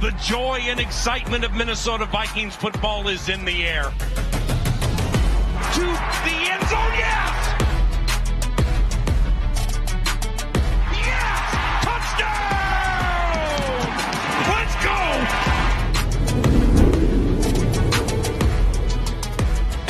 The joy and excitement of Minnesota Vikings football is in the air. To the end zone, yes! Yes! Touchdown! Let's go!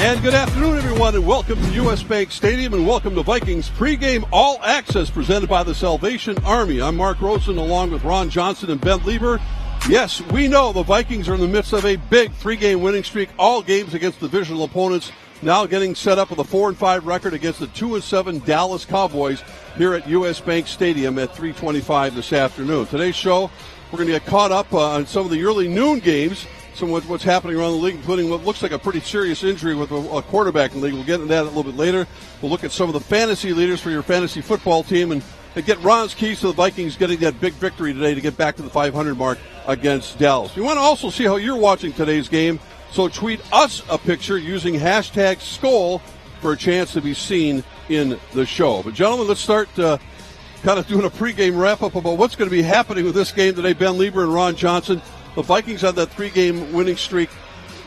And good afternoon, everyone, and welcome to U.S. Bank Stadium, and welcome to Vikings Pregame All-Access presented by the Salvation Army. I'm Mark Rosen, along with Ron Johnson and Ben Lieber. Yes, we know the Vikings are in the midst of a big three-game winning streak, all games against divisional opponents, now getting set up with a 4-5 record against the 2-7 Dallas Cowboys here at U.S. Bank Stadium at 3:25 this afternoon. Today's show, we're going to get caught up on some of the early noon games, some of what's happening around the league, including what looks like a pretty serious injury with a quarterback in the league. We'll get into that a little bit later. We'll look at some of the fantasy leaders for your fantasy football team and get Ron's keys to the Vikings getting that big victory today to get back to the 500 mark against Dallas. We want to also see how you're watching today's game, so tweet us a picture using hashtag Skol for a chance to be seen in the show. But gentlemen, let's start kind of doing a pregame wrap-up about what's going to be happening with this game today. Ben Lieber and Ron Johnson. The Vikings on that three-game winning streak.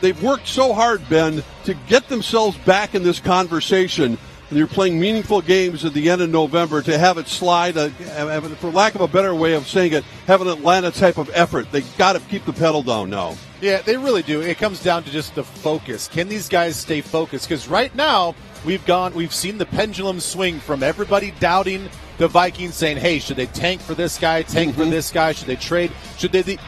They've worked so hard, Ben, to get themselves back in this conversation. And you're playing meaningful games at the end of November to have it slide, for lack of a better way of saying it, have an Atlanta type of effort. They got to keep the pedal down now. Yeah, they really do. It comes down to just the focus. Can these guys stay focused? Because right now we've seen the pendulum swing from everybody doubting the Vikings, saying, "Hey, should they tank for this guy? Tank for this guy? Should they trade? Should they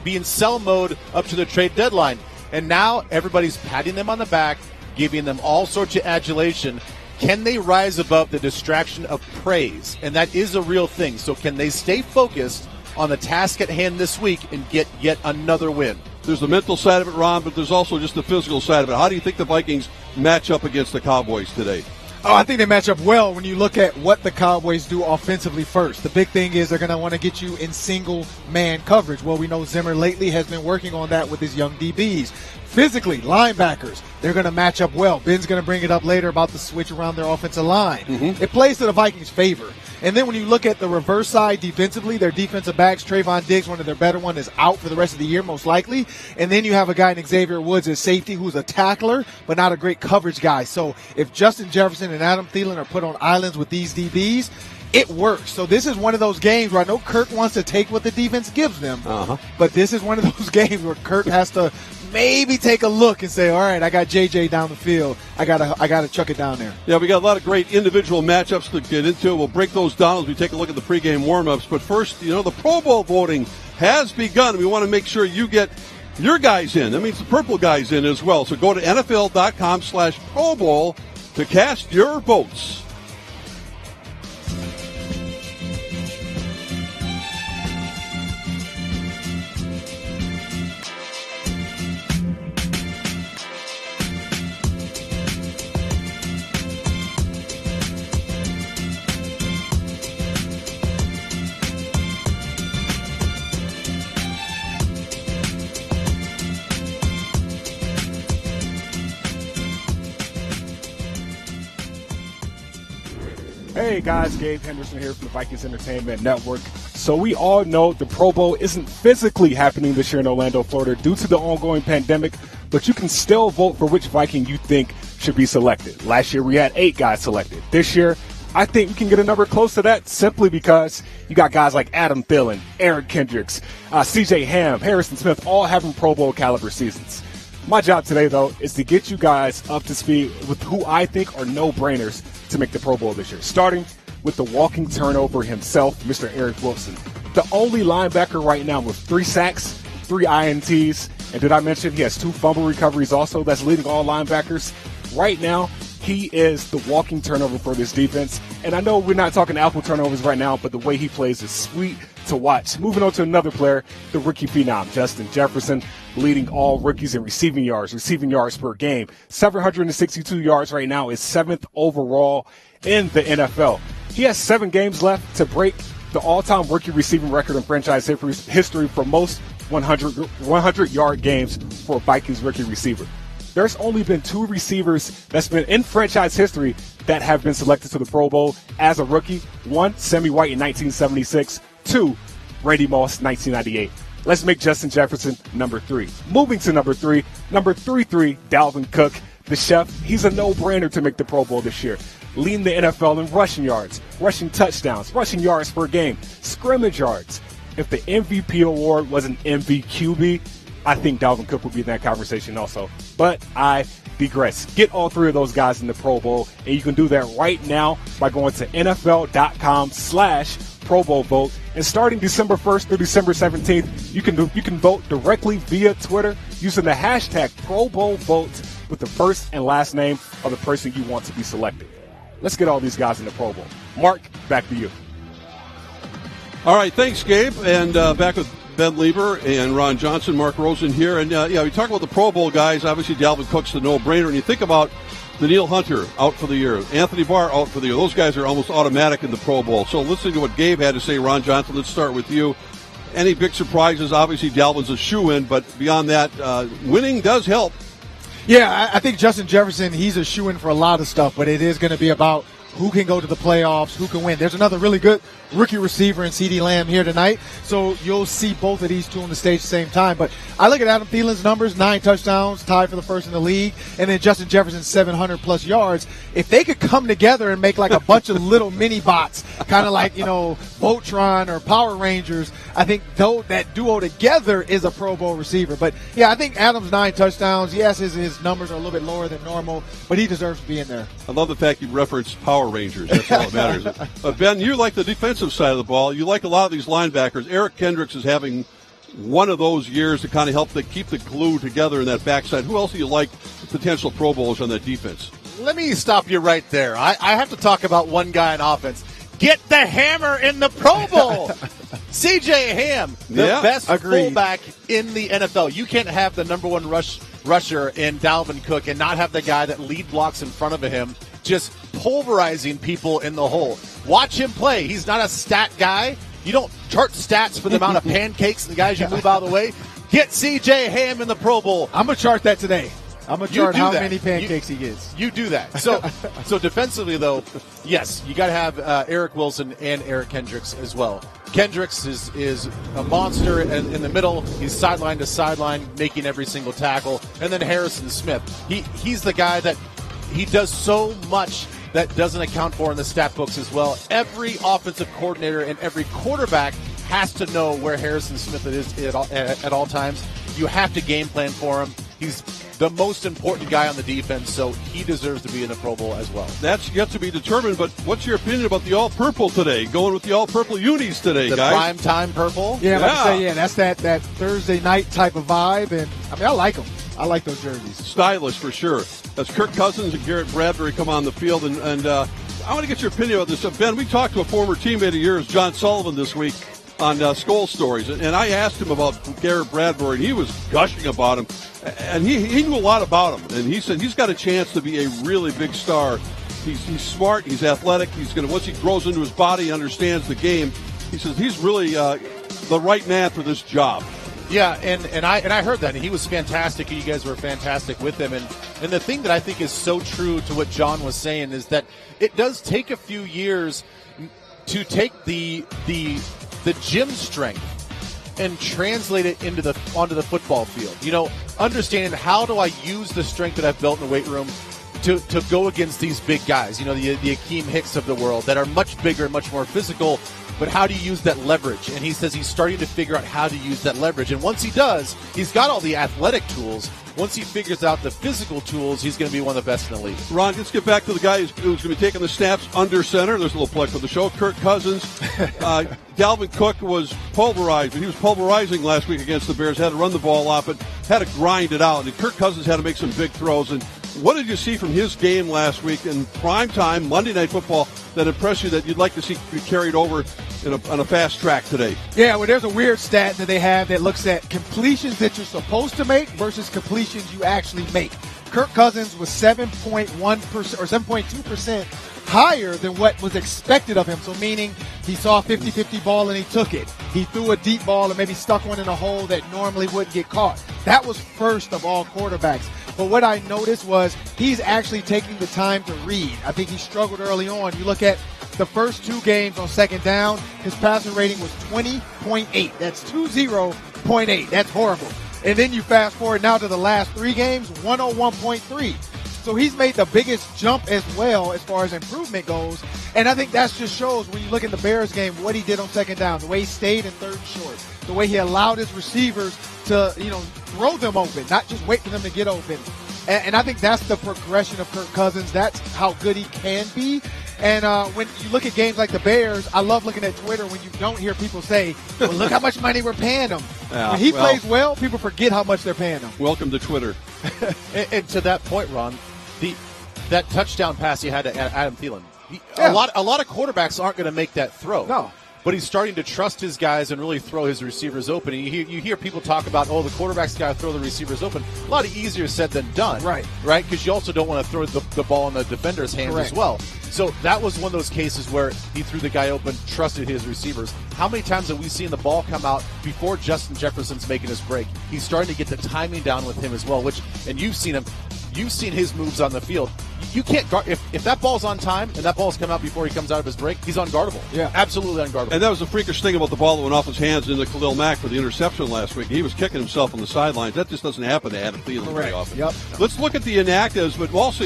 be in sell mode up to the trade deadline?" And now everybody's patting them on the back, giving them all sorts of adulation. Can they rise above the distraction of praise? And that is a real thing. So can they stay focused on the task at hand this week and get yet another win? There's the mental side of it, Ron, but there's also just the physical side of it. How do you think the Vikings match up against the Cowboys today? Oh, I think they match up well when you look at what the Cowboys do offensively first. The big thing is they're going to want to get you in single-man coverage. Well, we know Zimmer lately has been working on that with his young DBs. Physically, linebackers, they're going to match up well. Ben's going to bring it up later about the switch around their offensive line. It plays to the Vikings' favor. And then when you look at the reverse side defensively, their defensive backs, Trayvon Diggs, one of their better ones, is out for the rest of the year most likely. And then you have a guy named Xavier Woods as safety who's a tackler but not a great coverage guy. So if Justin Jefferson and Adam Thielen are put on islands with these DBs, it works. So this is one of those games where I know Kirk wants to take what the defense gives them, but this is one of those games where Kirk has to maybe take a look and say, all right, I got JJ down the field. I gotta chuck it down there. Yeah, we got a lot of great individual matchups to get into. We'll break those down as we take a look at the pregame warm-ups. But first, the Pro Bowl voting has begun. We want to make sure you get your guys in. That means the purple guys in as well. So go to NFL.com/Pro Bowl to cast your votes. Hey guys, Gabe Henderson here from the Vikings Entertainment Network. So we all know the Pro Bowl isn't physically happening this year in Orlando, Florida due to the ongoing pandemic, but you can still vote for which Viking you think should be selected. Last year we had 8 guys selected. This year, I think we can get a number close to that simply because you got guys like Adam Thielen, Aaron Kendricks, C.J. Ham, Harrison Smith, all having Pro Bowl caliber seasons. My job today, though, is to get you guys up to speed with who I think are no-brainers to make the Pro Bowl this year, starting with the walking turnover himself, Mr. Eric Wilson. The only linebacker right now with 3 sacks, 3 INTs, and did I mention he has 2 fumble recoveries also? That's leading all linebackers. Right now, he is the walking turnover for this defense. And I know we're not talking apple turnovers right now, but the way he plays is sweet to watch. Moving on to another player, the rookie phenom, Justin Jefferson, leading all rookies in receiving yards per game. 762 yards right now is 7th overall in the NFL. He has 7 games left to break the all-time rookie receiving record in franchise history for most 100-yard games for a Vikings rookie receiver. There's only been 2 receivers that's been in franchise history that have been selected to the Pro Bowl as a rookie. 1, Sammy White in 1976. 2, Randy Moss, 1998. Let's make Justin Jefferson number 3. Moving to number 3, number 33, Dalvin Cook. The chef, he's a no-brainer to make the Pro Bowl this year. Leading the NFL in rushing yards, rushing touchdowns, rushing yards per game, scrimmage yards. If the MVP award was an MVQB, I think Dalvin Cook would be in that conversation also. But I digress. Get all 3 of those guys in the Pro Bowl, and you can do that right now by going to NFL.com/Pro Bowl vote. And starting December 1st through December 17th, you can vote directly via Twitter using the hashtag Pro Bowl vote with the first and last name of the person you want to be selected. Let's get all these guys in the Pro Bowl. Mark, back to you. All right, thanks, Gabe. And back with Ben Lieber and Ron Johnson, Mark Rosen here. And, we talk about the Pro Bowl guys. Obviously, Dalvin Cook's the no-brainer. And you think about Daniil Hunter out for the year, Anthony Barr out for the year. Those guys are almost automatic in the Pro Bowl. So listening to what Gabe had to say, Ron Johnson, let's start with you. Any big surprises? Obviously, Dalvin's a shoo-in, but beyond that, winning does help. Yeah, I think Justin Jefferson, he's a shoo-in for a lot of stuff, but it is going to be about who can go to the playoffs, who can win. There's another really good rookie receiver in CeeDee Lamb here tonight, so you'll see both of these two on the stage at the same time. But I look at Adam Thielen's numbers, 9 touchdowns, tied for the first in the league, and then Justin Jefferson's 700-plus yards. If they could come together and make like a bunch of little mini-bots, kind of like, Voltron or Power Rangers, I think that duo together is a Pro Bowl receiver. But, yeah, I think Adams' 9 touchdowns, yes, his numbers are a little bit lower than normal, but he deserves to be in there. I love the fact you referenced Power Rangers. That's all that matters. Ben, you like the defensive side of the ball. You like a lot of these linebackers. Eric Kendricks is having one of those years to kind of help keep the glue together in that backside. Who else do you like potential Pro Bowlers on that defense? Let me stop you right there. I have to talk about one guy on offense. Get the hammer in the Pro Bowl. C.J. Ham, the best fullback in the NFL. You can't have the number one rusher in Dalvin Cook and not have the guy that lead blocks in front of him just pulverizing people in the hole. Watch him play. He's not a stat guy. You don't chart stats for the amount of pancakes and the guys you move out of the way. Get C.J. Ham in the Pro Bowl. I'm going to chart that today. I'm going to chart how many pancakes he gets. You do that. So defensively, though, yes, you got to have Eric Wilson and Eric Kendricks as well. Kendricks is a monster in the middle. He's sideline to sideline, making every single tackle. And then Harrison Smith. He's the guy that he does so much that doesn't account for in the stat books as well. Every offensive coordinator and every quarterback has to know where Harrison Smith is at all times. You have to game plan for him. He's the most important guy on the defense, so he deserves to be in the Pro Bowl as well. That's yet to be determined, but what's your opinion about the all-purple today? Going with the all-purple unis today, guys. The prime-time purple? Yeah, that's that Thursday night type of vibe, and I like them. I like those jerseys. Stylish for sure. That's Kirk Cousins and Garrett Bradbury come on the field, and I want to get your opinion about this. Ben, we talked to a former teammate of yours, John Sullivan, this week on Skol Stories, and I asked him about Garrett Bradbury, and he was gushing about him, and he knew a lot about him, and he said he's got a chance to be a really big star. He's smart, he's athletic, once he grows into his body, understands the game, he says he's really the right man for this job. Yeah, and I heard that, and he was fantastic. You guys were fantastic with him, and the thing that I think is so true to what John was saying is that it does take a few years to take the gym strength and translate it onto the football field. Understanding how do I use the strength that I've built in the weight room to go against these big guys, the Akeem Hicks of the world that are much bigger and much more physical. But how do you use that leverage? And he says he's starting to figure out how to use that leverage. And once he does, he's got all the athletic tools. Once he figures out the physical tools, he's going to be one of the best in the league. Ron, let's get back to the guy who's going to be taking the snaps under center. There's a little plug for the show. Kirk Cousins. Dalvin Cook was pulverized. He was pulverizing last week against the Bears. Had to run the ball a lot, but had to grind it out. And Kirk Cousins had to make some big throws. And what did you see from his game last week in primetime Monday Night Football that impressed you that you'd like to see be carried over on a fast track today? Yeah, well, there's a weird stat that they have that looks at completions that you're supposed to make versus completions you actually make. Kirk Cousins was 7.1% or 7.2% higher than what was expected of him. So meaning he saw a 50-50 ball and he took it. He threw a deep ball and maybe stuck one in a hole that normally wouldn't get caught. That was first of all quarterbacks. But what I noticed was he's actually taking the time to read. I think he struggled early on. You look at the first 2 games on second down, his passer rating was 20.8. That's 20 100.8. That's horrible. And then you fast forward now to the last 3 games, 101.3. So he's made the biggest jump as well as far as improvement goes. And I think that just shows when you look at the Bears game, what he did on second down, the way he stayed in third and short, the way he allowed his receivers to, throw them open, not just wait for them to get open. And I think that's the progression of Kirk Cousins. That's how good he can be. And when you look at games like the Bears, I love looking at Twitter when you don't hear people say, well, look how much money we're paying him. Yeah, when he plays well, people forget how much they're paying him. Welcome to Twitter. and to that point, Ron, that touchdown pass he had to Adam Thielen, a lot of quarterbacks aren't going to make that throw. No. But he's starting to trust his guys and really throw his receivers open. And you hear people talk about, the quarterback's got to throw the receivers open. A lot easier said than done. Right. Because you also don't want to throw the ball in the defender's hands Correct. as well. So that was one of those cases where he threw the guy open, trusted his receivers. How many times have we seen the ball come out before Justin Jefferson's making his break? He's starting to get the timing down with him as well, and you've seen him. You've seen his moves on the field. You can't guard if that ball's on time and that ball's come out before he comes out of his break. He's unguardable. Yeah, absolutely unguardable. And that was the freakish thing about the ball that went off his hands into Khalil Mack for the interception last week. He was kicking himself on the sidelines. That just doesn't happen to Adam Thielen very often. Yep. Let's look at the inactives, but also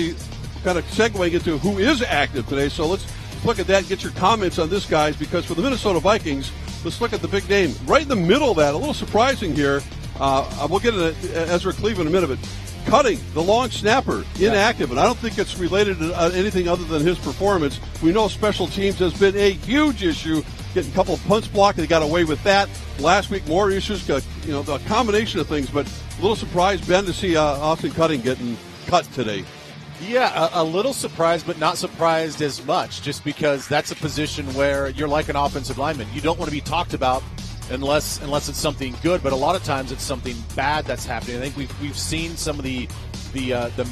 kind of segueing into who is active today. So let's look at that and get your comments on this, guys, because for the Minnesota Vikings, let's look at the big name. Right in the middle of that, a little surprising here. We'll get into Ezra Cleveland in a minute, but Cutting, the long snapper, inactive, and I don't think it's related to anything other than his performance. We know special teams has been a huge issue, getting a couple of punts blocked. They got away with that. Last week, more issues, a combination of things, but a little surprised, Ben, to see Austin Cutting getting cut today. Yeah, a little surprised, but not surprised as much, just because that's a position where you're like an offensive lineman. You don't want to be talked about unless it's something good, but a lot of times it's something bad that's happening. I think we've seen some of the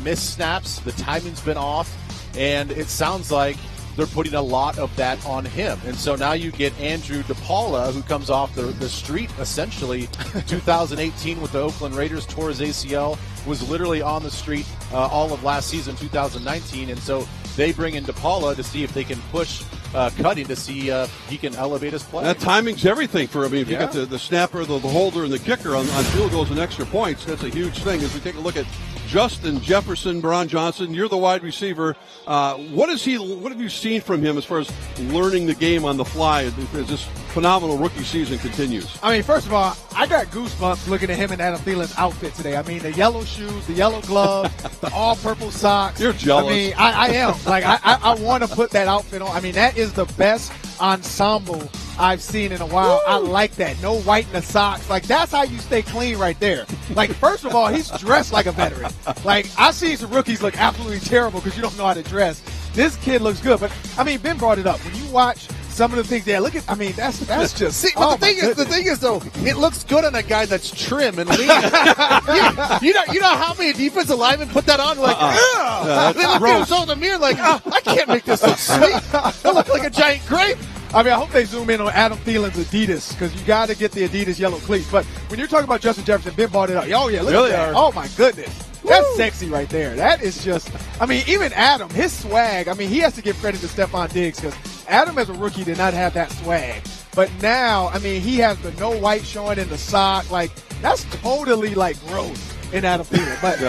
missed snaps, the timing's been off, and it sounds like they're putting a lot of that on him. And so now you get Andrew DePaula, who comes off the street, essentially, 2018 with the Oakland Raiders, tore his ACL, was literally on the street all of last season, 2019. And so they bring in DePaula to see if they can push Cutting to see if he can elevate his play. That timing's everything for him. I mean, if you got the snapper, the holder, and the kicker on field goals and extra points, that's a huge thing. As we take a look at Justin Jefferson, Baron Johnson, you're the wide receiver. What have you seen from him as far as learning the game on the fly as this phenomenal rookie season continues? I mean, first of all, I got goosebumps looking at him and Adam Thielen's outfit today. I mean, the yellow shoes, the yellow gloves, the all-purple socks. You're jealous. I mean, I am. Like, I want to put that outfit on. I mean, that is the best ensemble I've seen in a while. Woo! I like that. No white in the socks. Like, that's how you stay clean right there. Like, first of all, he's dressed like a veteran. Like, I've seen some rookies look absolutely terrible because you don't know how to dress. This kid looks good. But, I mean, Ben brought it up. When you watch some of the things there, look at, I mean, that's just. See, but the thing is, though, it looks good on a guy that's trim and lean. you know how many defensive linemen put that on? Like, they look at themselves in the mirror like, I can't make this look sweet. I look like a giant grape. I mean, I hope they zoom in on Adam Thielen's Adidas because you got to get the Adidas yellow cleats. But when you're talking about Justin Jefferson, Ben brought it up. Oh, yeah, look at that. Oh, my goodness. That's sexy right there. That is just – I mean, even Adam, his swag, I mean, he has to give credit to Stephon Diggs because Adam as a rookie did not have that swag. But now, I mean, he has the no white showing in the sock. Like, that's totally, like, gross in Adam Thielen. But,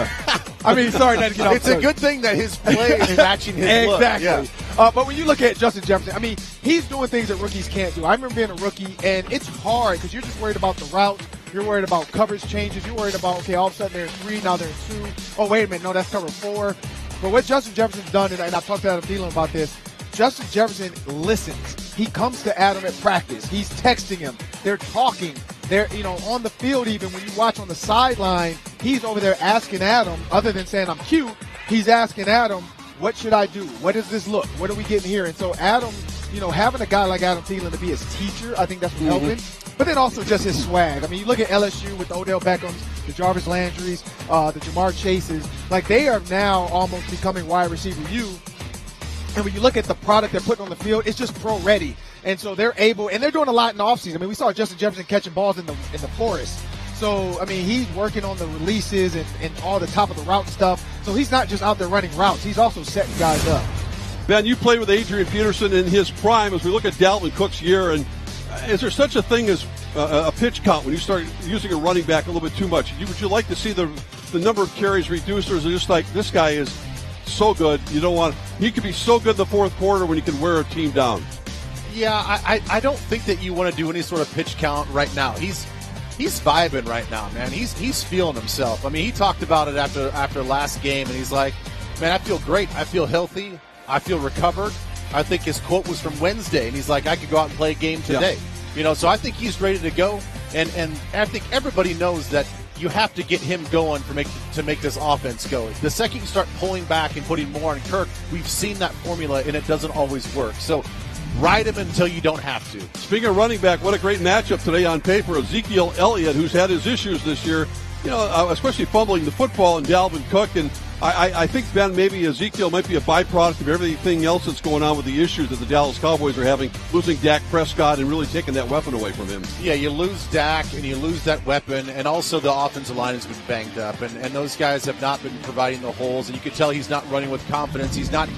I mean, sorry not to get off. It's a good thing that his play is matching his look. Exactly. Yeah. But when you look at Justin Jefferson, I mean, he's doing things that rookies can't do. I remember being a rookie, and it's hard because you're just worried about the routes. You're worried about coverage changes. You're worried about, okay, all of a sudden they're in 3, now they're in 2. Oh, wait a minute, no, that's cover 4. But what Justin Jefferson's done, and I've talked to Adam Thielen about this, Justin Jefferson listens. He comes to Adam at practice. He's texting him. They're talking. They're, on the field even, when you watch on the sideline, he's over there asking Adam, other than saying I'm cute, he's asking Adam, what should I do? What does this look? What are we getting here? And so Adam, having a guy like Adam Thielen to be his teacher, I think that's what's helping. But then also just his swag. I mean, you look at LSU with the Odell Beckhams, the Jarvis Landrys, the Jamar Chases. Like, they are now almost becoming wide receiver U. And when you look at the product they're putting on the field, it's just pro ready. And so they're able, and they're doing a lot in the offseason. I mean, we saw Justin Jefferson catching balls in the forest. So, I mean, he's working on the releases and all the top of the route stuff. So he's not just out there running routes. He's also setting guys up. Ben, you played with Adrian Peterson in his prime as we look at Dalvin Cook's year. And is there such a thing as a pitch count when you start using a running back a little bit too much? Would you like to see the number of carries reduced, or is it just like this guy is so good you don't want? He could be so good in the fourth quarter when he can wear a team down. Yeah, I don't think that you want to do any sort of pitch count right now. He's vibing right now, man. He's feeling himself. I mean, he talked about it after last game, and he's like, man, I feel great. I feel healthy. I feel recovered. I think his quote was from Wednesday, and he's like, I could go out and play a game today. Yeah. So I think he's ready to go, and I think everybody knows that you have to get him going to make this offense go. The second you start pulling back and putting more on Kirk, we've seen that formula, and it doesn't always work. So ride him until you don't have to. Speaking of running back, what a great matchup today on paper. Ezekiel Elliott, who's had his issues this year, especially fumbling the football, and Dalvin Cook. And I think, Ben, maybe Ezekiel might be a byproduct of everything else that's going on with the issues that the Dallas Cowboys are having, losing Dak Prescott and really taking that weapon away from him. Yeah, you lose Dak and you lose that weapon, and also the offensive line has been banged up, and those guys have not been providing the holes, and you can tell he's not running with confidence. He's not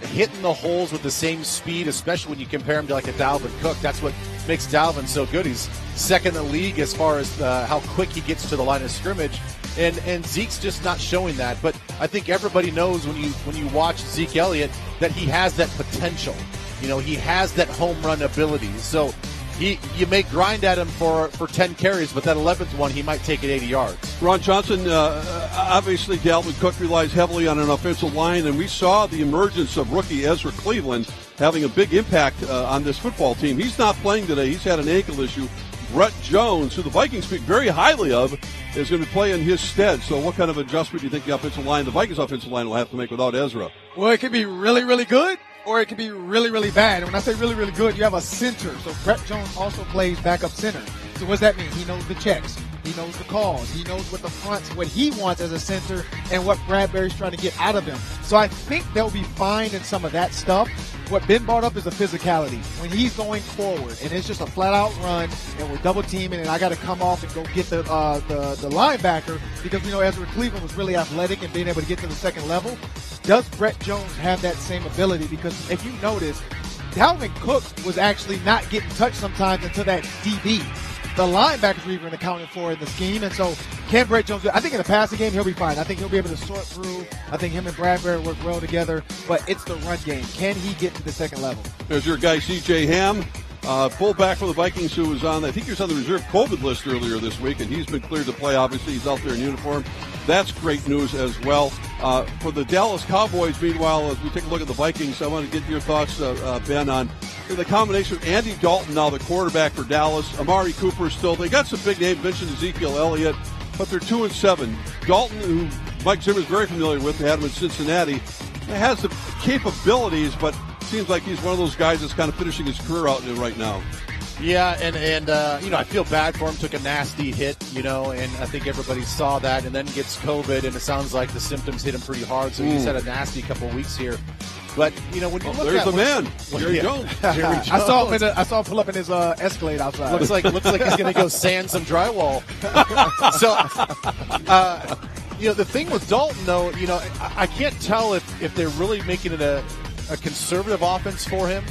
hitting the holes with the same speed, especially when you compare him to like a Dalvin Cook. That's what makes Dalvin so good. He's second in the league as far as how quick he gets to the line of scrimmage. And Zeke's just not showing that. But I think everybody knows when you watch Zeke Elliott that he has that potential. He has that home run ability. So you may grind at him for 10 carries, but that 11th one, he might take it 80 yards. Ron Johnson, obviously Dalvin Cook relies heavily on an offensive line, and we saw the emergence of rookie Ezra Cleveland having a big impact on this football team. He's not playing today. He's had an ankle issue. Brett Jones, who the Vikings speak very highly of, is going to play in his stead. So what kind of adjustment do you think the Vikings offensive line will have to make without Ezra? Well, it could be really, really good, or it could be really, really bad. And when I say really, really good, you have a center. So Brett Jones also plays backup center. So what does that mean? He knows the checks. He knows the calls. He knows what he wants as a center and what Bradbury's trying to get out of him. So I think they'll be fine in some of that stuff. What Ben brought up is the physicality. When he's going forward and it's just a flat-out run and we're double-teaming and I got to come off and go get the linebacker because we know Ezra Cleveland was really athletic and being able to get to the second level. Does Brett Jones have that same ability? Because if you notice, Dalvin Cook was actually not getting touched sometimes until that DB. The linebackers were even accounted for in the scheme, and so can Brett Jones do it? I think in the passing game he'll be fine. I think he'll be able to sort through. I think him and Bradbury work well together, but it's the run game. Can he get to the second level? There's your guy C.J. Ham, fullback for the Vikings, who was on, I think he was on the reserve COVID list earlier this week, and he's been cleared to play. Obviously, he's out there in uniform. That's great news as well. For the Dallas Cowboys, meanwhile, as we take a look at the Vikings, I want to get your thoughts, Ben, on the combination of Andy Dalton, now the quarterback for Dallas. Amari Cooper still. They got some big names, mentioned Ezekiel Elliott, but they're 2-7. Dalton, who Mike Zimmer's very familiar with, had him in Cincinnati, has the capabilities, but seems like he's one of those guys that's kind of finishing his career out right now. Yeah, and I feel bad for him. Took a nasty hit, and I think everybody saw that, and then gets COVID, and it sounds like the symptoms hit him pretty hard, so he's had a nasty couple of weeks here. But, when you look there's at the man, Jerry Jones. Jerry Jones. I saw him pull up in his Escalade outside. Looks like he's going to go sand some drywall. So, the thing with Dalton, though, I can't tell if they're really making it a conservative offense for him,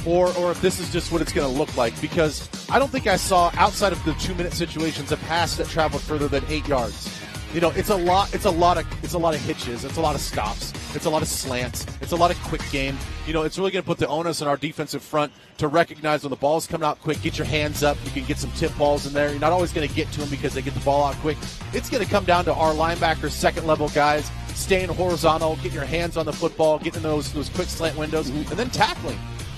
or if this is just what it's going to look like, because I don't think I saw, outside of the 2-minute situations, a pass that traveled further than 8 yards. It's a lot of hitches, it's a lot of stops, it's a lot of slants, it's a lot of quick game. It's really going to put the onus on our defensive front to recognize when the ball's coming out quick, get your hands up, you can get some tip balls in there. You're not always going to get to them because they get the ball out quick. It's going to come down to our linebackers, second level guys, staying horizontal, getting your hands on the football, getting in those quick slant windows, and then tackling.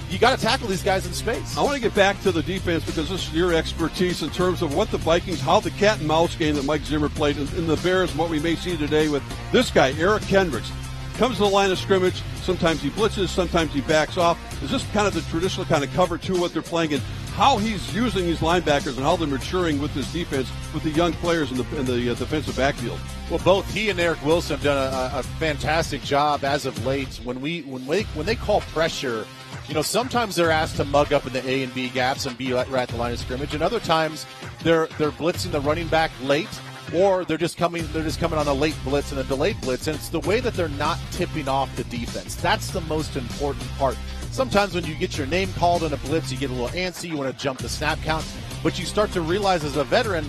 You got to tackle these guys in space. I want to get back to the defense because this is your expertise in terms of what the Vikings, how the cat and mouse game that Mike Zimmer played in the Bears, and what we may see today with this guy, Eric Kendricks. Comes to the line of scrimmage. Sometimes he blitzes, sometimes he backs off. Is this kind of the traditional kind of cover two, what they're playing, and how he's using these linebackers and how they're maturing with this defense with the young players in the defensive backfield? Well, both he and Eric Wilson have done a fantastic job as of late. When they call pressure, sometimes they're asked to mug up in the A and B gaps and be right at the line of scrimmage, and other times they're blitzing the running back late, or they're just coming on a late blitz and a delayed blitz, and it's the way that they're not tipping off the defense. That's the most important part. Sometimes when you get your name called in a blitz, you get a little antsy, you want to jump the snap count. but you start to realize as a veteran,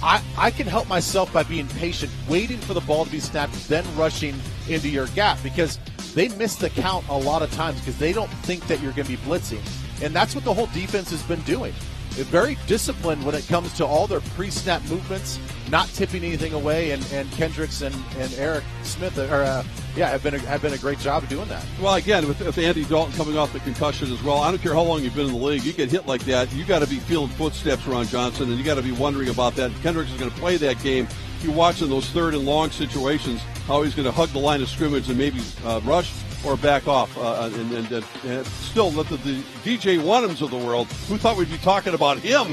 I can help myself by being patient, waiting for the ball to be snapped, then rushing into your gap, because they miss the count a lot of times because they don't think that you're going to be blitzing. And that's what the whole defense has been doing. They're very disciplined when it comes to all their pre-snap movements, not tipping anything away, and Kendricks and Eric Smith have been a great job of doing that. Well, again, with Andy Dalton coming off the concussion as well, I don't care how long you've been in the league, you get hit like that, you got to be feeling footsteps, Ron Johnson, and you got to be wondering about that. Kendricks is going to play that game. You watch in those third and long situations how he's going to hug the line of scrimmage and maybe rush or back off, and still let the DJ Wanhams of the world, who thought we'd be talking about him,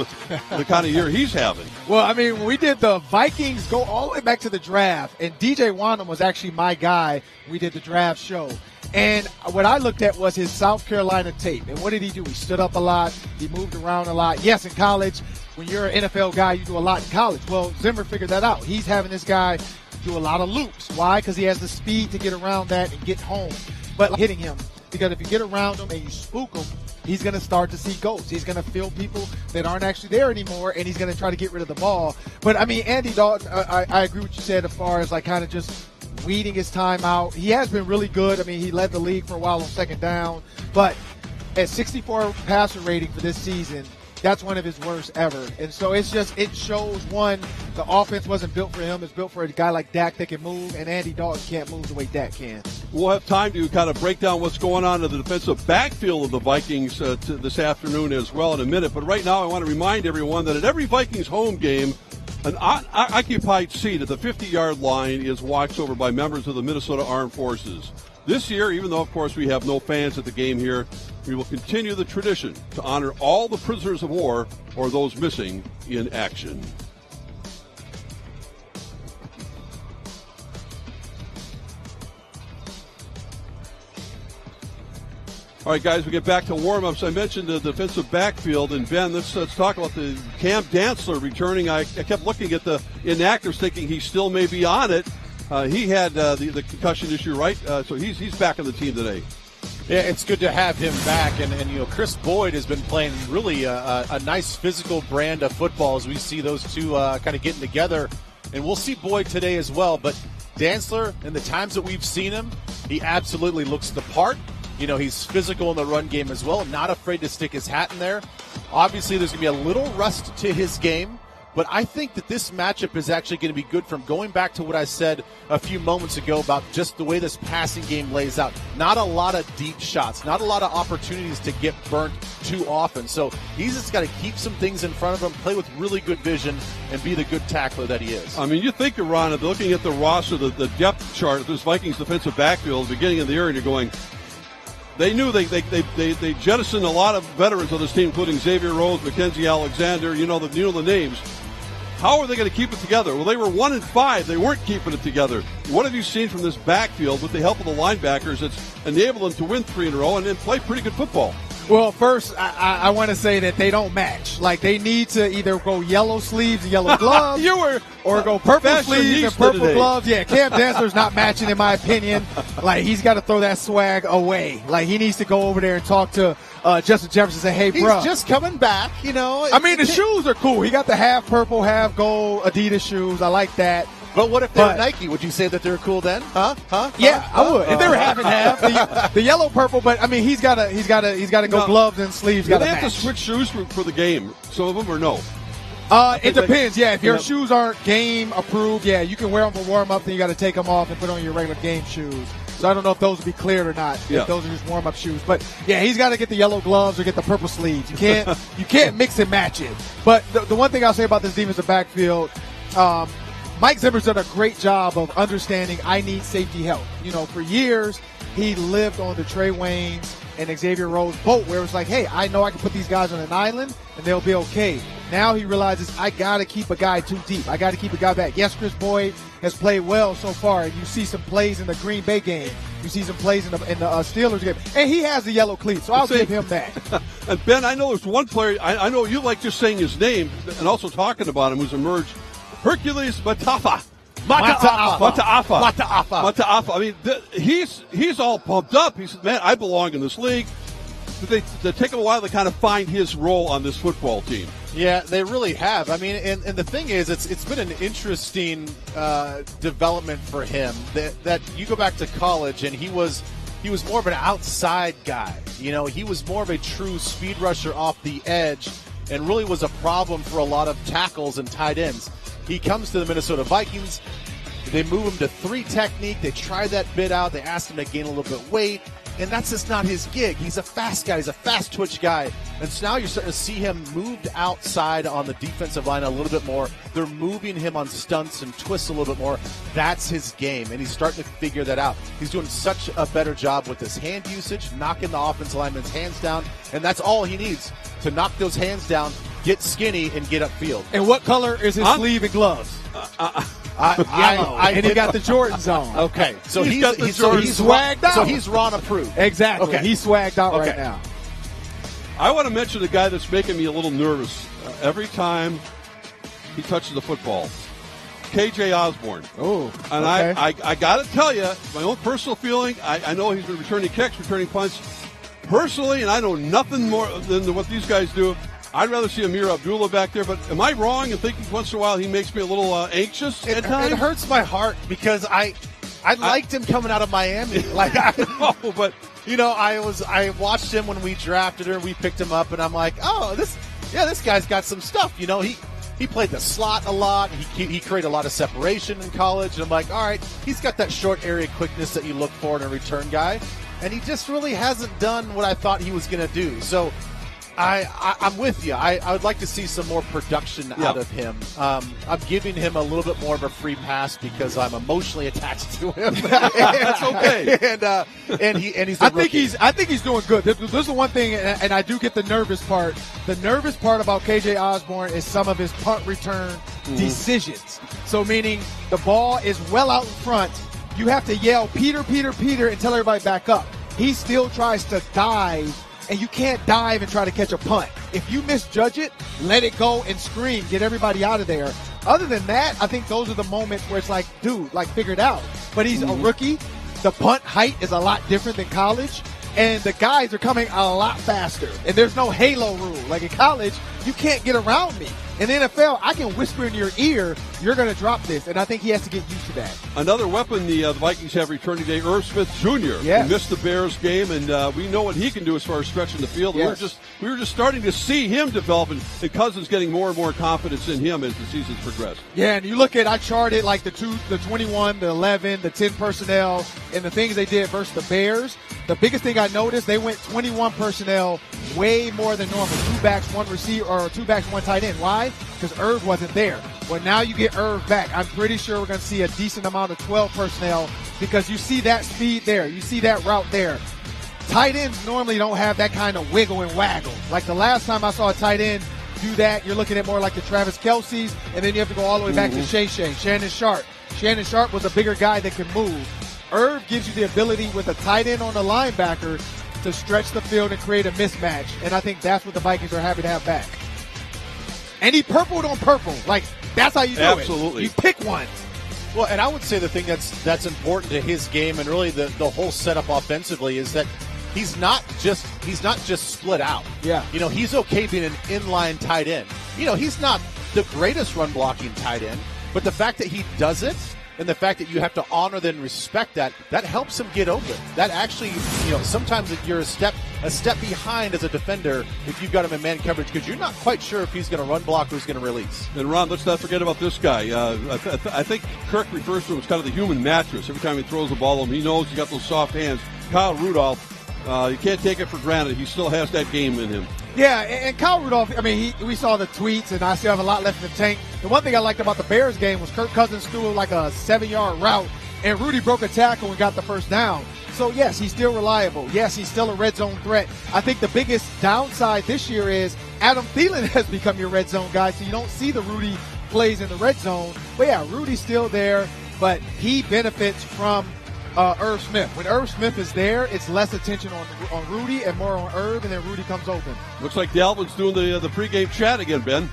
the kind of year he's having. Well, I mean, we did the Vikings go all the way back to the draft, and DJ Wanham was actually my guy. We did the draft show. And what I looked at was his South Carolina tape. And what did he do? He stood up a lot. He moved around a lot. Yes, in college, when you're an NFL guy, you do a lot in college. Well, Zimmer figured that out. He's having this guy do a lot of loops. Why? Because he has the speed to get around that and get home. But hitting him, because if you get around him and you spook him, he's going to start to see ghosts. He's going to feel people that aren't actually there anymore, and he's going to try to get rid of the ball. But, I mean, Andy Dalton, I agree with what you said as far as, like, kind of just weeding his time out. He has been really good. I mean, he led the league for a while on second down. But at 64 passer rating for this season, that's one of his worst ever. And so it shows, one, the offense wasn't built for him. It's built for a guy like Dak that can move, and Andy Dalton can't move the way Dak can. We'll have time to kind of break down what's going on in the defensive backfield of the Vikings this afternoon as well in a minute. But right now I want to remind everyone that at every Vikings home game, an occupied seat at the 50-yard line is watched over by members of the Minnesota Armed Forces. This year, even though, of course, we have no fans at the game here, we will continue the tradition to honor all the prisoners of war or those missing in action. All right, guys, we get back to warm-ups. I mentioned the defensive backfield, and Ben, let's talk about the Cam Dantzler returning. I kept looking at the inactives thinking he still may be on it. He had the concussion issue, right? So he's back on the team today. Yeah, it's good to have him back, and you know, Chris Boyd has been playing really a nice physical brand of football as we see those two kind of getting together, and we'll see Boyd today as well. But Dantzler, in the times that we've seen him, he absolutely looks the part. You know, he's physical in the run game as well, not afraid to stick his hat in there. Obviously, there's going to be a little rust to his game, but I think that this matchup is actually going to be good from going back to what I said a few moments ago about just the way this passing game lays out. Not a lot of deep shots, not a lot of opportunities to get burnt too often. So he's just got to keep some things in front of him, play with really good vision, and be the good tackler that he is. I mean, you think, Ron, looking at the roster, the depth chart of this Vikings defensive backfield at the beginning of the year, and you're going, they knew they jettisoned a lot of veterans on this team, including Xavier Rhodes, Mackenzie Alexander, you know the names. How are they going to keep it together? Well, they were 1-5. They weren't keeping it together. What have you seen from this backfield with the help of the linebackers that's enabled them to win 3 in a row and then play pretty good football? Well, first, I want to say that they don't match. Like, they need to either go yellow sleeves and yellow gloves or go purple sleeves and purple gloves. Yeah, Cam Dantzler's not matching, in my opinion. Like, he's got to throw that swag away. Like, he needs to go over there and talk to Justin Jefferson and say, hey, bro. He's just coming back, you know. I mean, the shoes are cool. He got the half purple, half gold Adidas shoes. I like that. But what if they're Nike? Would you say that they're cool then? Yeah, I would. If they were half and half, the yellow purple. But I mean, he's got to go gloves and sleeves. Do they have to switch shoes for the game? Some of them or no? It depends. Yeah, if your shoes aren't game approved, yeah, you can wear them for warm up. Then you got to take them off and put on your regular game shoes. So I don't know if those would be cleared or not. Yeah. If those are just warm up shoes. But yeah, he's got to get the yellow gloves or get the purple sleeves. You can't mix and match it. But the one thing I'll say about this defensive backfield. Mike Zimmer's done a great job of understanding I need safety help. You know, for years, he lived on the Trey Waynes and Xavier Rhodes boat where it's like, hey, I know I can put these guys on an island and they'll be okay. Now he realizes I got to keep a guy too deep. I got to keep a guy back. Yes, Chris Boyd has played well so far, and you see some plays in the Green Bay game. You see some plays in the Steelers game. And he has the yellow cleats, so I'll give him that. And, Ben, I know there's one player, I know you like just saying his name and also talking about him who's emerged, Hercules Mataafa. I mean, he's all pumped up. He said, man, I belong in this league. They take him a while to kind of find his role on this football team. Yeah, they really have. I mean, and the thing is, it's been an interesting development for him. That you go back to college, and he was more of an outside guy. You know, he was more of a true speed rusher off the edge, and really was a problem for a lot of tackles and tight ends. He comes to the Minnesota Vikings. They move him to 3 technique. They try that bit out. They ask him to gain a little bit of weight. And that's just not his gig. He's a fast guy. He's a fast twitch guy. And so now you're starting to see him moved outside on the defensive line a little bit more. They're moving him on stunts and twists a little bit more. That's his game, and he's starting to figure that out. He's doing such a better job with his hand usage, knocking the offensive lineman's hands down, and that's all he needs to knock those hands down, get skinny, and get upfield. And what color is his sleeve and gloves? Yellow. And he got the Jordans on. Okay, so he's swagged out. So he's Ron approved. Exactly. Okay. He's swagged out right now. I want to mention a guy that's making me a little nervous every time he touches the football. KJ Osborne. Oh, and okay. I got to tell you, my own personal feeling, I know he's been returning kicks, returning punts. Personally, and I know nothing more than what these guys do, I'd rather see Amir Abdullah back there, but am I wrong in thinking once in a while he makes me a little anxious at times? It hurts my heart because I liked him coming out of Miami. Like, know, but you know, I watched him when we drafted her, we picked him up, and I'm like, oh, this guy's got some stuff. You know, he played the slot a lot. He created a lot of separation in college, and I'm like, all right, he's got that short area quickness that you look for in a return guy, and he just really hasn't done what I thought he was going to do. So I'm with you. I would like to see some more production out of him. I'm giving him a little bit more of a free pass because I'm emotionally attached to him. That's okay. and he's. I think he's doing good. This is the one thing, and I do get the nervous part. The nervous part about KJ Osborne is some of his punt return decisions. So meaning the ball is well out in front. You have to yell Peter, Peter, Peter, and tell everybody back up. He still tries to dive. And you can't dive and try to catch a punt. If you misjudge it, let it go and scream. Get everybody out of there. Other than that, I think those are the moments where it's like, dude, like, figure it out. But he's a rookie. The punt height is a lot different than college. And the guys are coming a lot faster. And there's no halo rule. Like in college, you can't get around me. In the NFL, I can whisper in your ear, you're going to drop this. And I think he has to get used to that. Another weapon the Vikings have returning today, Irv Smith Jr. Yes. He missed the Bears game, and we know what he can do as far as stretching the field. Yes. We were just starting to see him develop, and Cousins getting more and more confidence in him as the season's progressed. Yeah, and you look at, I charted like the 21, the 11, the 10 personnel, and the things they did versus the Bears. The biggest thing I noticed, they went 21 personnel way more than normal. 2 backs, 1 receiver, or 2 backs, 1 tight end. Why? Because Irv wasn't there. Well, now you get Irv back. I'm pretty sure we're going to see a decent amount of 12 personnel because you see that speed there. You see that route there. Tight ends normally don't have that kind of wiggle and waggle. Like the last time I saw a tight end do that, you're looking at more like the Travis Kelce's, and then you have to go all the way back to Shannon Sharp. Shannon Sharp was a bigger guy that can move. Irv gives you the ability with a tight end on the linebacker to stretch the field and create a mismatch, and I think that's what the Vikings are happy to have back. And he purpled on purple. Like, that's how you do it. Absolutely. You pick one. Well, and I would say the thing that's important to his game and really the whole setup offensively is that he's not just split out. Yeah. You know, he's okay being an inline tight end. You know, he's not the greatest run blocking tight end, but the fact that he does it and the fact that you have to honor and respect that helps him get open. That actually, you know, sometimes you're a step behind as a defender if you've got him in man coverage because you're not quite sure if he's going to run block or he's going to release. And Ron, let's not forget about this guy. I think Kirk refers to him as kind of the human mattress. Every time he throws the ball at him, he knows he's got those soft hands. Kyle Rudolph, you can't take it for granted. He still has that game in him. Yeah, and Kyle Rudolph, I mean, we saw the tweets, and I still have a lot left in the tank. The one thing I liked about the Bears game was Kirk Cousins threw like a 7-yard route, and Rudy broke a tackle and got the first down. So, yes, he's still reliable. Yes, he's still a red zone threat. I think the biggest downside this year is Adam Thielen has become your red zone guy, so you don't see the Rudy plays in the red zone. But, yeah, Rudy's still there, but he benefits from Irv Smith. When Irv Smith is there, it's less attention on Rudy and more on Irv, and then Rudy comes open. Looks like Dalvin's doing the pregame chat again, Ben.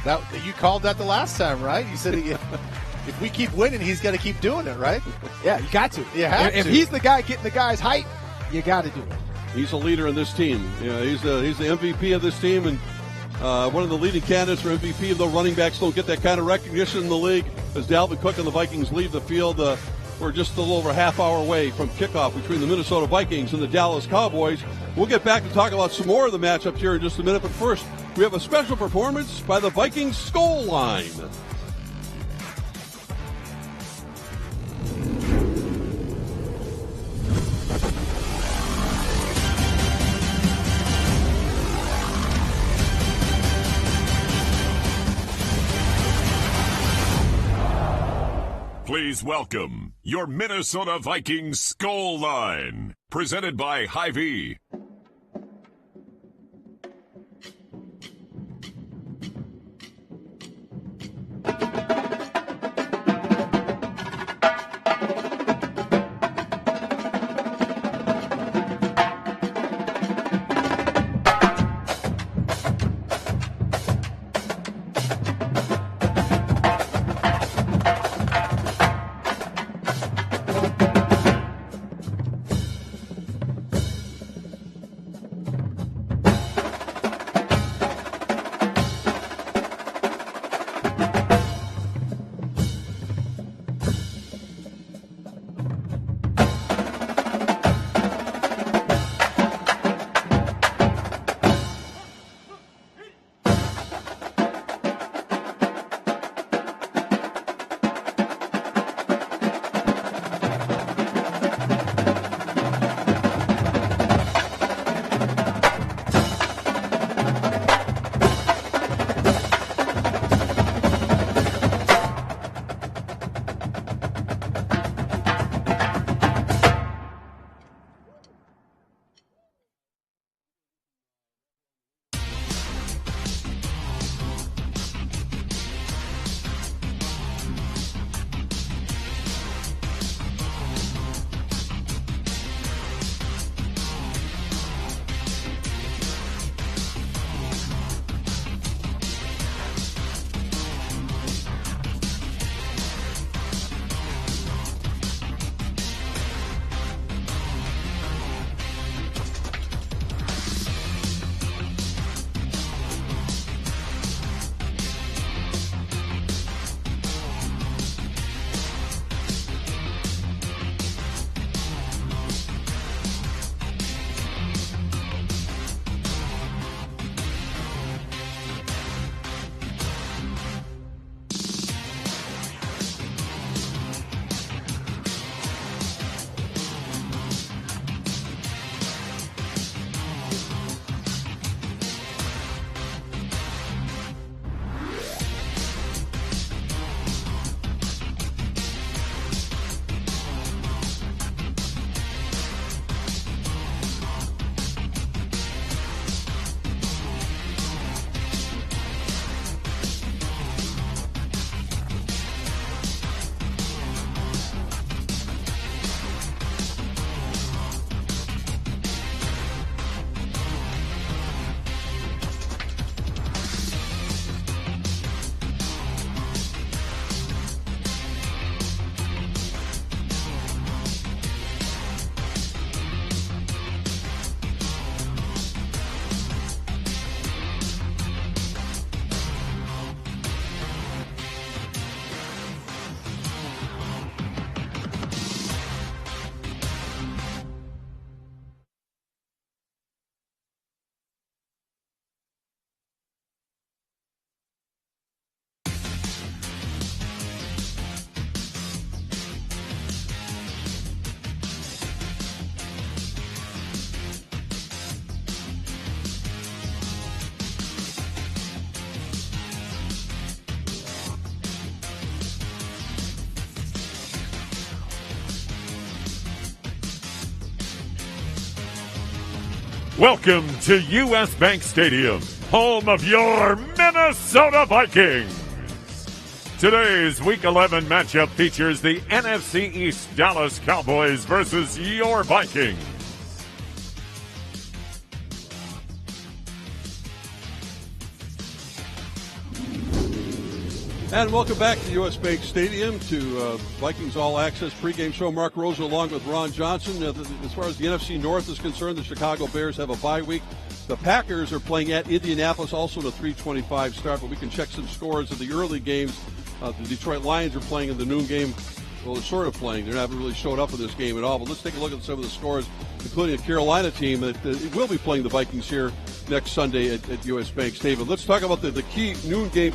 That you called that the last time, right? You said if we keep winning, he's got to keep doing it, right? Yeah, you got to. You have if to. he's the guy getting the guy's hype, you got to do it. He's a leader in this team. You know, he's the MVP of this team, and one of the leading candidates for MVP, though running backs don't get that kind of recognition in the league. As Dalvin Cook and the Vikings leave the field, we're just a little over a half hour away from kickoff between the Minnesota Vikings and the Dallas Cowboys. We'll get back to talk about some more of the matchups here in just a minute, but first, we have a special performance by the Vikings Skull Line. Please welcome your Minnesota Vikings Skull Line, presented by Hy-Vee. Welcome to U.S. Bank Stadium, home of your Minnesota Vikings. Today's Week 11 matchup features the NFC East Dallas Cowboys versus your Vikings. And welcome back to U.S. Bank Stadium to Vikings All-Access pregame show. Mark Rosa along with Ron Johnson. As far as the NFC North is concerned, the Chicago Bears have a bye week. The Packers are playing at Indianapolis, also in a 3:25 start, but we can check some scores of the early games. The Detroit Lions are playing in the noon game. Well, they're sort of playing. They haven't really showed up in this game at all. But let's take a look at some of the scores, including a Carolina team that will be playing the Vikings here next Sunday at U.S. Bank Stadium. Let's talk about the key noon game.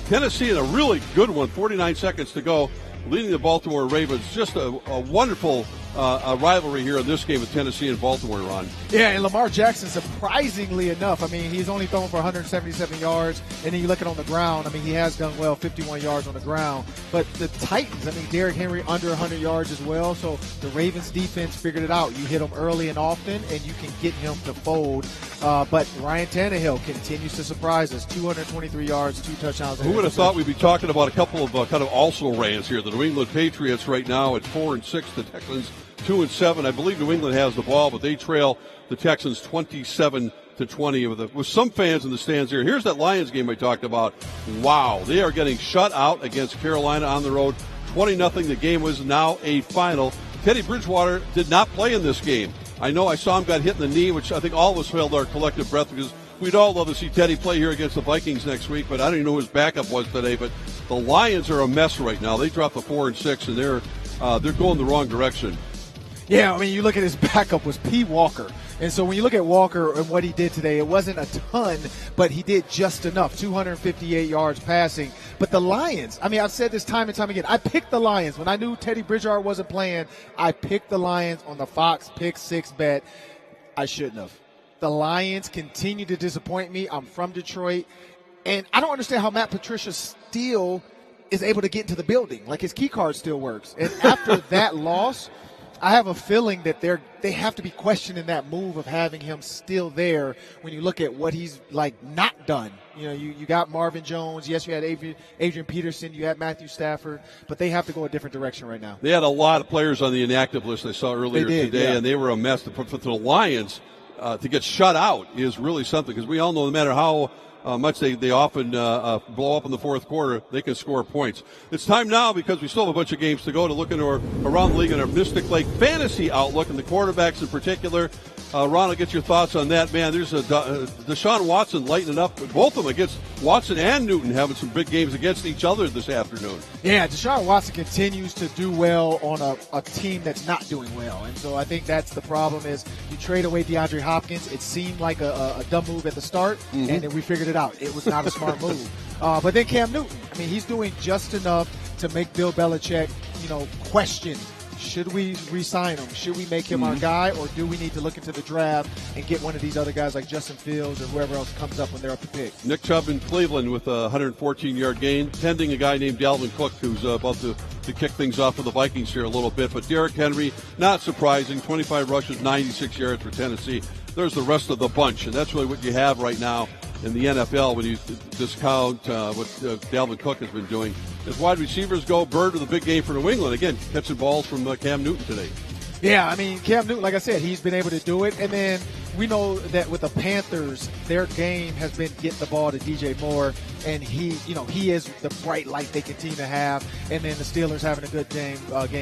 Tennessee in a really good one, 49 seconds to go, leading the Baltimore Ravens. Just a wonderful rivalry here in this game with Tennessee and Baltimore, Ron. Yeah, and Lamar Jackson, surprisingly enough, he's only thrown for 177 yards, and then you look at it on the ground, he has done well, 51 yards on the ground. But the Titans, Derrick Henry under 100 yards as well, so the Ravens defense figured it out. You hit him early and often, and you can get him to fold. But Ryan Tannehill continues to surprise us, 223 yards, 2 touchdowns. Who would have thought we'd be talking about a couple of kind of also-rans here? The New England Patriots right now at 4-6, the Texans 2-7. I believe New England has the ball, but they trail the Texans 27-20 with some fans in the stands here. Here's that Lions game I talked about. Wow, they are getting shut out against Carolina on the road, 20-0. The game was now a final. Teddy Bridgewater did not play in this game. I know I saw him got hit in the knee, which I think all of us held our collective breath because we'd all love to see Teddy play here against the Vikings next week, but I don't even know who his backup was today. But the Lions are a mess right now. They dropped the 4-6, and they're going the wrong direction. Yeah, you look at his backup was P. Walker. And so when you look at Walker and what he did today, it wasn't a ton, but he did just enough, 258 yards passing. But the Lions, I've said this time and time again, I picked the Lions. When I knew Teddy Bridgewater wasn't playing, I picked the Lions on the Fox Pick 6 bet. I shouldn't have. The Lions continue to disappoint me. I'm from Detroit. And I don't understand how Matt Patricia still is able to get into the building. Like his key card still works. And after that loss, I have a feeling that they have to be questioning that move of having him still there when you look at what he's not done. You got Marvin Jones. Yes, you had Adrian Peterson. You had Matthew Stafford. But they have to go a different direction right now. They had a lot of players on the inactive list I saw earlier today, yeah. And they were a mess. For the Lions to get shut out is really something because we all know no matter how much they often blow up in the fourth quarter, they can score points. It's time now, because we still have a bunch of games to go, to look into around the league in our Mystic Lake fantasy outlook, and the quarterbacks in particular. Ron, I'll get your thoughts on that. Man, there's Deshaun Watson lighting up. Both of them against Watson and Newton having some big games against each other this afternoon. Yeah, Deshaun Watson continues to do well on a team that's not doing well. And so I think that's the problem is you trade away DeAndre Hopkins. It seemed like a dumb move at the start, and then we figured it out. It was not a smart move. But then Cam Newton, he's doing just enough to make Bill Belichick, question, should we re-sign him? Should we make him our guy, or do we need to look into the draft and get one of these other guys like Justin Fields or whoever else comes up when they're up to pick? Nick Chubb in Cleveland with a 114-yard gain, pending a guy named Dalvin Cook who's about to kick things off for the Vikings here a little bit. But Derrick Henry, not surprising, 25 rushes, 96 yards for Tennessee. There's the rest of the bunch, and that's really what you have right now in the NFL when you discount what Dalvin Cook has been doing. As wide receivers go, Bird with a big game for New England. Again, catching balls from Cam Newton today. Yeah, Cam Newton, like I said, he's been able to do it. And then we know that with the Panthers, their game has been get the ball to DJ Moore, and he is the bright light they continue to have. And then the Steelers having a good game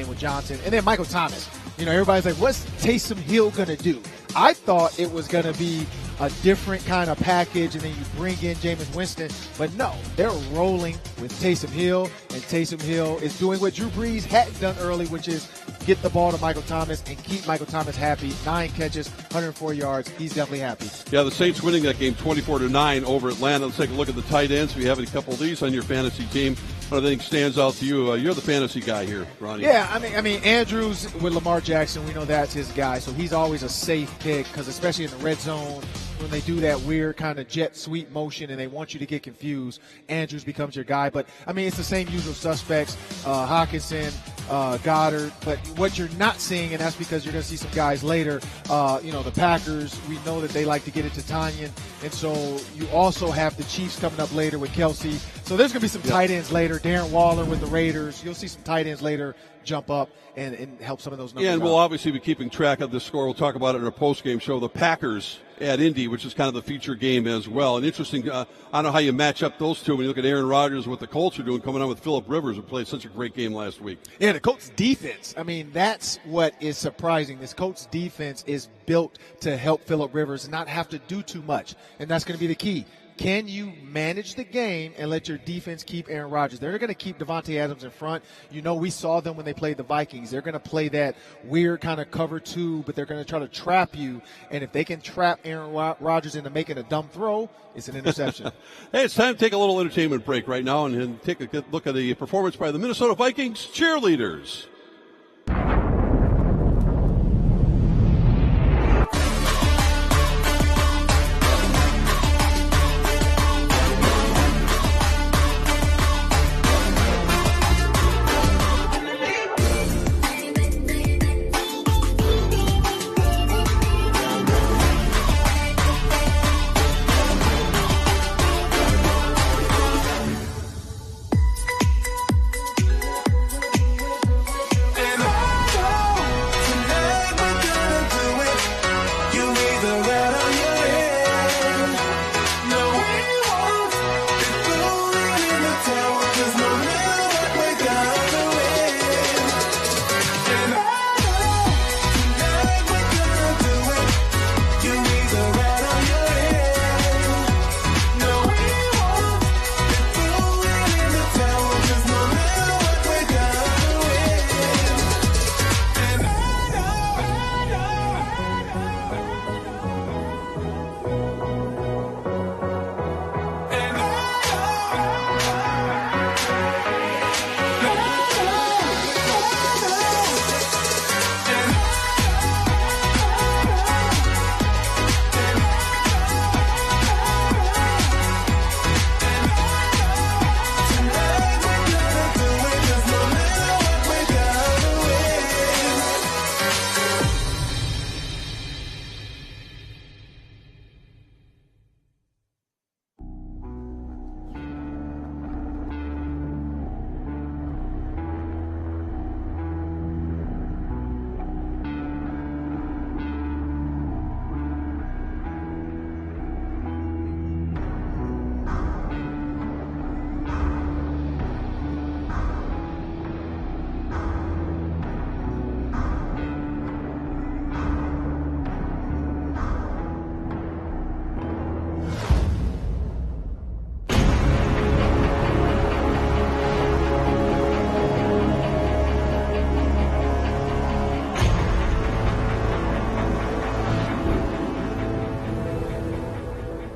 with Johnson. And then Michael Thomas. Everybody's like, what's Taysom Hill going to do? I thought it was going to be a different kind of package, and then you bring in Jameis Winston. But no, they're rolling with Taysom Hill, and Taysom Hill is doing what Drew Brees hadn't done early, which is get the ball to Michael Thomas and keep Michael Thomas happy. 9 catches, 104 yards. He's definitely happy. Yeah, the Saints winning that game 24-9 over Atlanta. Let's take a look at the tight ends. If you have a couple of these on your fantasy team, what do you think stands out to you? You're the fantasy guy here, Ronnie. Yeah, Andrews with Lamar Jackson, we know that's his guy, so he's always a safe pick because especially in the red zone, when they do that weird kind of jet sweep motion and they want you to get confused, Andrews becomes your guy. But, it's the same usual suspects, Hawkinson, Goddard. But what you're not seeing, and that's because you're going to see some guys later, the Packers, we know that they like to get into Tanyan. And so you also have the Chiefs coming up later with Kelsey. So there's going to be some tight ends later. Darren Waller with the Raiders. You'll see some tight ends later jump up and help some of those numbers. Yeah, and out. we'll obviously be keeping track of the score. We'll talk about it in our post-game show. The Packers at Indy, which is kind of the feature game as well. And interesting, I don't know how you match up those two when you look at Aaron Rodgers and what the Colts are doing, coming on with Phillip Rivers, who played such a great game last week. Yeah, the Colts defense. I mean, that's what is surprising. This Colts defense is built to help Phillip Rivers not have to do too much, and that's going to be the key. Can you manage the game and let your defense keep Aaron Rodgers? They're going to keep Devontae Adams in front. You know, we saw them when they played the Vikings. They're going to play that weird kind of cover two, but they're going to try to trap you. And if they can trap Aaron Rodgers into making a dumb throw, it's an interception. Hey, it's time to take a little entertainment break right now and take a good look at the performance by the Minnesota Vikings cheerleaders.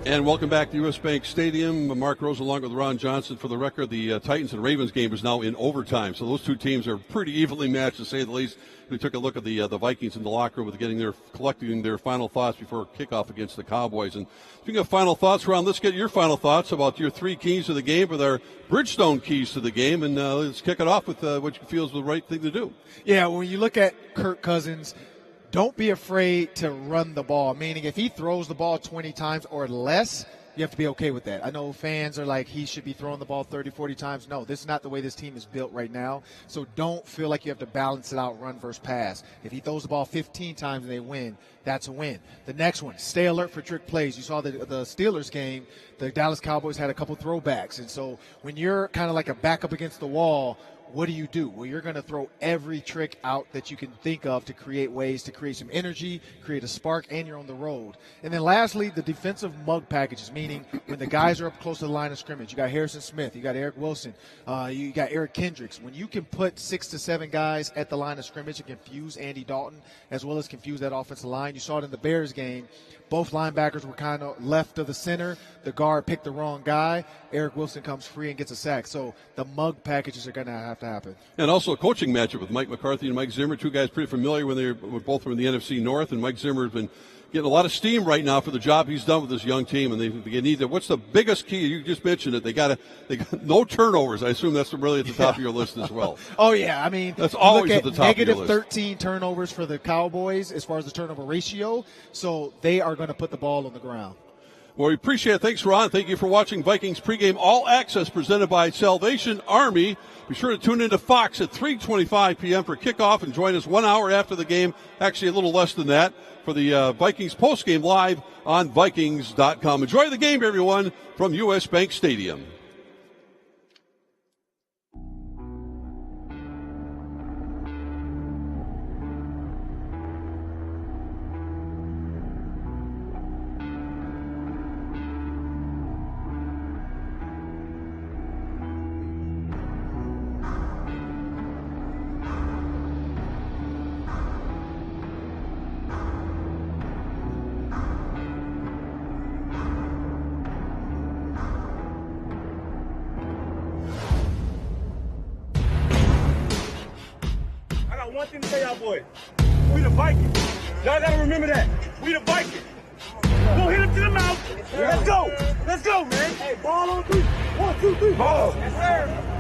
And welcome back to U.S. Bank Stadium. Mark Rose along with Ron Johnson. For the record, the Titans and Ravens game is now in overtime. So those two teams are pretty evenly matched, to say the least. We took a look at the Vikings in the locker room with collecting their final thoughts before kickoff against the Cowboys. And speaking of final thoughts, Ron, let's get your final thoughts about your three keys to the game, with our Bridgestone keys to the game. And let's kick it off with what you feel is the right thing to do. Yeah, when you look at Kirk Cousins, don't be afraid to run the ball, meaning if he throws the ball 20 times or less, you have to be okay with that. I know fans are like, he should be throwing the ball 30, 40 times. No, this is not the way this team is built right now. So don't feel like you have to balance it out, run versus pass. If he throws the ball 15 times and they win, that's a win. The next one, stay alert for trick plays. You saw the Steelers game, the Dallas Cowboys had a couple throwbacks. And so when you're kind of like a back up against the wall, what do? Well, you're going to throw every trick out that you can think of to create ways to create some energy, create a spark, and you're on the road. And then lastly, the defensive mug packages, meaning when the guys are up close to the line of scrimmage. You got Harrison Smith, you got Eric Wilson, you got Eric Kendricks. When you can put 6 to 7 guys at the line of scrimmage and confuse Andy Dalton as well as confuse that offensive line. You saw it in the Bears game. Both linebackers were kind of left of the center. The guard picked the wrong guy. Eric Wilson comes free and gets a sack. So the mug packages are going to have to happen. And also a coaching matchup with Mike McCarthy and Mike Zimmer, two guys pretty familiar when they both were in the NFC North. And Mike Zimmer has been getting a lot of steam right now for the job he's done with this young team. And they need to. What's the biggest key? You just mentioned it. They got no turnovers. I assume that's really at the top of your list as well. Oh yeah, I mean that's always at the top of your list. Negative 13 turnovers for the Cowboys as far as the turnover ratio. So they are going to put the ball on the ground. Well, we appreciate it. Thanks, Ron. Thank you for watching Vikings Pregame All-Access presented by Salvation Army. Be sure to tune into Fox at 3:25 p.m. for kickoff and join us 1 hour after the game, actually a little less than that, for the Vikings postgame live on Vikings.com. Enjoy the game, everyone, from U.S. Bank Stadium. One thing to say, y'all boys. We the Vikings. Y'all gotta remember that. We the Vikings. Go hit him to the mouth. Let's go. Let's go, man. Hey, ball on 3. 1, 2, 3. Ball. Yes, sir.